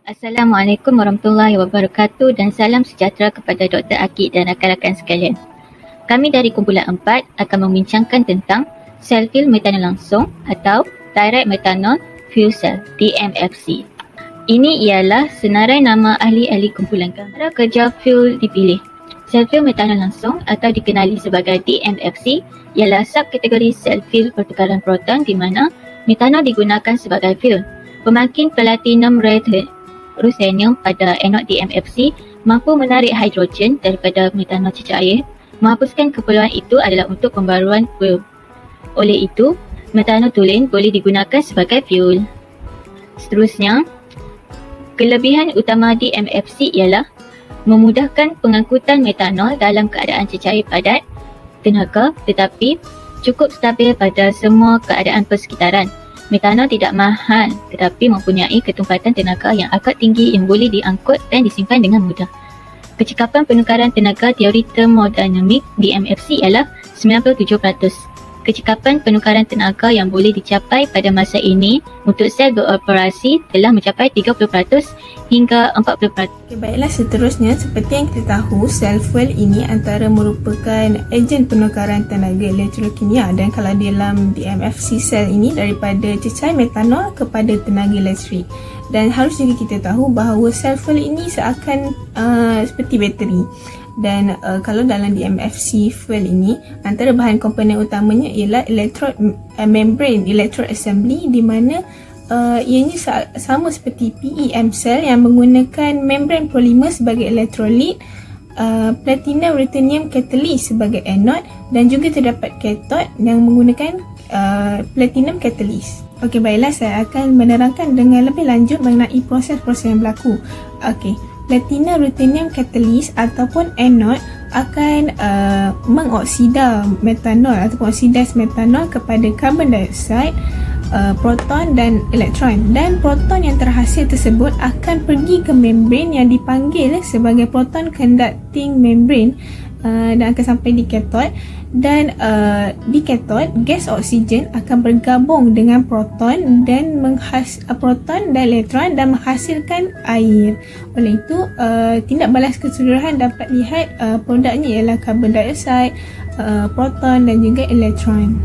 Assalamualaikum warahmatullahi wabarakatuh dan salam sejahtera kepada Dr. Akid dan rakan-rakan sekalian. Kami dari kumpulan 4 akan membincangkan tentang sel fuel metanol langsung atau direct methanol fuel cell DMFC. Ini ialah senarai nama ahli-ahli kumpulan kami. Cara kerja fuel dipilih. Sel fuel metanol langsung atau dikenali sebagai DMFC ialah subkategori sel fuel pertukaran proton di mana metanol digunakan sebagai fuel. Pemakin platinum ruthenium pada anod DMFC mampu menarik hidrogen daripada metanol cecair air. Menghapuskan keperluan itu adalah untuk pembaruan fuel. Oleh itu, metanol tulen boleh digunakan sebagai fuel. Seterusnya, kelebihan utama DMFC ialah memudahkan pengangkutan metanol dalam keadaan cecair padat, tenaga tetapi cukup stabil pada semua keadaan persekitaran. Metanol tidak mahal tetapi mempunyai ketumpatan tenaga yang agak tinggi yang boleh diangkut dan disimpan dengan mudah. Kecekapan penukaran tenaga teori termodinamik DMFC ialah 97%. Kecekapan penukaran tenaga yang boleh dicapai pada masa ini untuk sel beroperasi telah mencapai 30% hingga 40%. Baiklah, seterusnya seperti yang kita tahu, sel fuel ini antara merupakan ejen penukaran tenaga elektrokimia dan kalau dalam DMFC sel ini daripada cecair metanol kepada tenaga elektrik. Dan harus juga kita tahu bahawa sel fuel ini seakan seperti bateri. Dan kalau dalam DMFC fuel ini, antara bahan komponen utamanya ialah membrane electrode assembly di mana ianya sama seperti PEM cell yang menggunakan membran polimer sebagai elektrolit, platinum ruthenium catalyst sebagai anode dan juga terdapat cathode yang menggunakan platinum catalyst. Okey, baiklah, saya akan menerangkan dengan lebih lanjut mengenai proses-proses yang berlaku. Okey, platinum ruthenium catalyst ataupun anode akan mengoksida metanol ataupun oksidas metanol kepada karbon dioksida, proton dan elektron, dan proton yang terhasil tersebut akan pergi ke membran yang dipanggil sebagai proton conducting membrane dan akan sampai di kathod. Dan di kathod, gas oksigen akan bergabung dengan proton dan proton dan elektron dan menghasilkan air. Oleh itu, tindak balas keseluruhan dapat lihat produknya ialah karbon dioksida, proton dan juga elektron.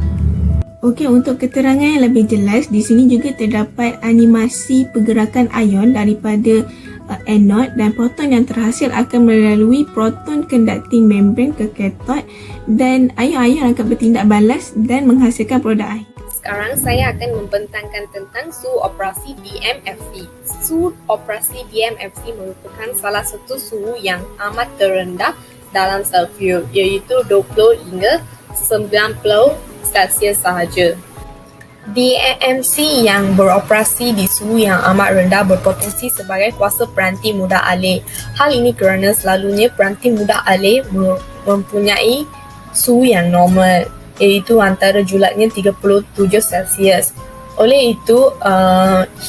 Okey, untuk keterangan yang lebih jelas, di sini juga terdapat animasi pergerakan ion daripada anode dan proton yang terhasil akan melalui proton conducting membrane ke kathod dan ion-ion akan bertindak balas dan menghasilkan produk air. Sekarang saya akan membentangkan tentang suhu operasi DMFC. Suhu operasi DMFC merupakan salah satu suhu yang amat terendah dalam sel fuel, iaitu 20 hingga 90 Celsius sahaja. DMFC yang beroperasi di suhu yang amat rendah berpotensi sebagai kuasa peranti mudah alih. Hal ini kerana selalunya peranti mudah alih mempunyai suhu yang normal, iaitu antara julatnya 37 Celsius. Oleh itu,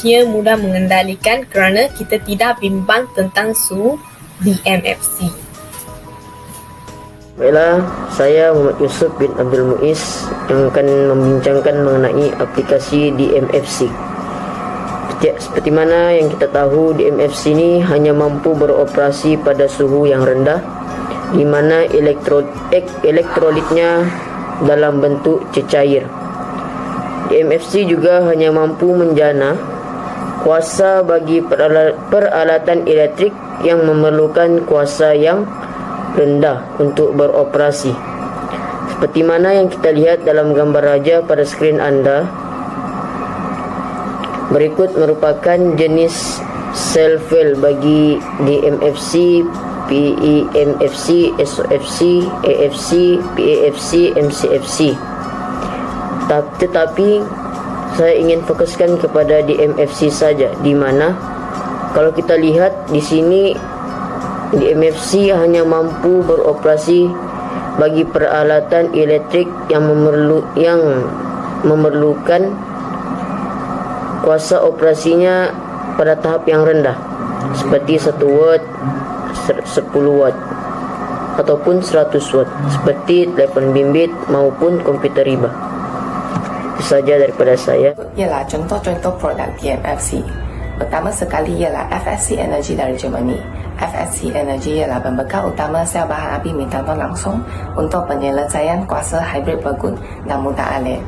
ia mudah mengendalikan kerana kita tidak bimbang tentang suhu DMFC. Baiklah, saya Muhammad Yusuf bin Abdul Muiz yang akan membincangkan mengenai aplikasi DMFC. Seperti mana yang kita tahu, DMFC ini hanya mampu beroperasi pada suhu yang rendah di mana elektrolitnya dalam bentuk cecair. DMFC juga hanya mampu menjana kuasa bagi peralatan elektrik yang memerlukan kuasa yang rendah untuk beroperasi. Seperti mana yang kita lihat dalam gambar raja pada skrin anda, berikut merupakan jenis sel fuel bagi DMFC, PEMFC, SOFC, AFC, PAFC, MCFC. Tetapi saya ingin fokuskan kepada DMFC saja, di mana kalau kita lihat di sini DMFC hanya mampu beroperasi bagi peralatan elektrik yang memerlukan kuasa operasinya pada tahap yang rendah. seperti 1 watt, 10 watt ataupun 100 watt seperti telefon bimbit maupun komputer riba. Itu saja daripada saya. Ialah contoh-contoh produk DMFC. Pertama sekali ialah FSC Energy dari Germany. FSC Energy ialah pembekal utama sel bahan api metanol langsung untuk penyelesaian kuasa hibrid bergun dan mudah alih.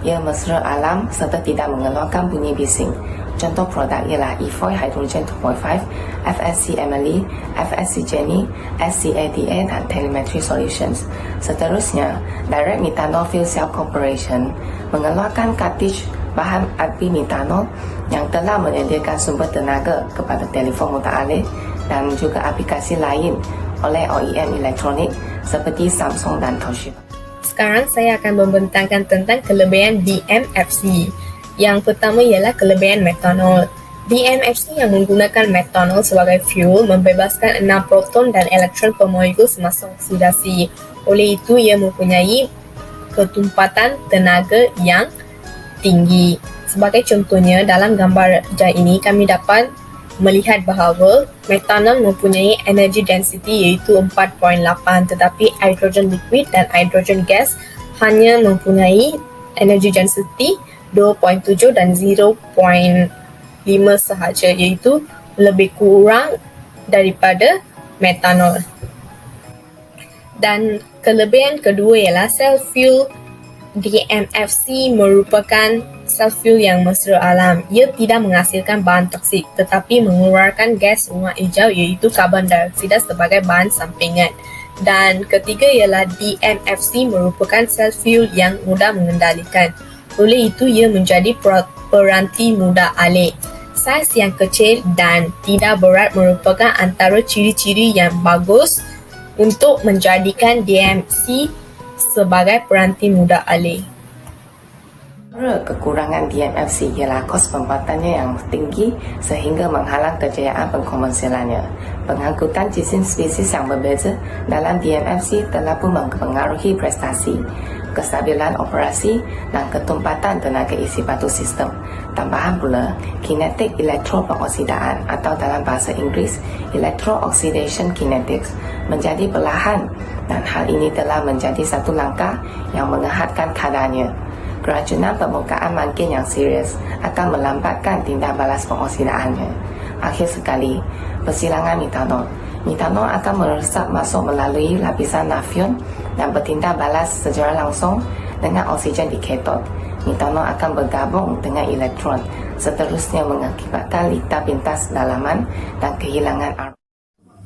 Ia mesra alam serta tidak mengeluarkan bunyi bising. Contoh produk ialah E-Foil Hydrogen 2.5, FSC Emily, FSC Jenny, SCADA dan Telemetry Solutions. Seterusnya, Direct Methanol Fuel Cell Corporation mengeluarkan kartij bahan api metanol yang telah menyediakan sumber tenaga kepada telefon mudah alih dan juga aplikasi lain oleh OEM elektronik seperti Samsung dan Toshiba. Sekarang saya akan membentangkan tentang kelebihan DMFC. Yang pertama ialah kelebihan metanol. DMFC yang menggunakan metanol sebagai fuel membebaskan 6 proton dan elektron pemolekyul semasa oksidasi. Oleh itu, ia mempunyai ketumpatan tenaga yang tinggi. Sebagai contohnya, dalam gambar ini kami dapat melihat bahawa metanol mempunyai energy density iaitu 4.8, tetapi hydrogen liquid dan hydrogen gas hanya mempunyai energy density 2.7 dan 0.5 sahaja, iaitu lebih kurang daripada metanol. Dan kelebihan kedua ialah self fuel. DMFC merupakan self fuel yang mesra alam. Ia tidak menghasilkan bahan toksik tetapi mengeluarkan gas rumah hijau iaitu karbon dioksida sebagai bahan sampingan. Dan ketiga ialah DMFC merupakan self fuel yang mudah mengendalikan. Oleh itu, ia menjadi peranti mudah alih. Saiz yang kecil dan tidak berat merupakan antara ciri-ciri yang bagus untuk menjadikan DMFC sebagai peranti mudah alih. Kekurangan DMFC ialah kos pembuatannya yang tinggi sehingga menghalang kejayaan pengkomersialannya. Pengangkutan jisim spesies yang berbeza dalam DMFC telah pun mempengaruhi prestasi, kestabilan operasi dan ketumpatan tenaga isi batu sistem. Tambahan pula, kinetik elektropengoksidaan atau dalam bahasa Inggeris, electro-oxidation kinetics menjadi perlahan dan hal ini telah menjadi satu langkah yang mengehatkan kadarnya. Keracunan permukaan makin yang serius akan melambatkan tindak balas pengoksidaannya. Akhir sekali, persilangan metanol. Metanol akan meresap masuk melalui lapisan nafion dan bertindak balas secara langsung dengan oksigen di katot. Metanol akan bergabung dengan elektron, seterusnya mengakibatkan litar pintas dalaman dan kehilangan aroma.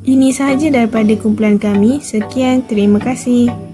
Ini sahaja daripada kumpulan kami. Sekian, terima kasih.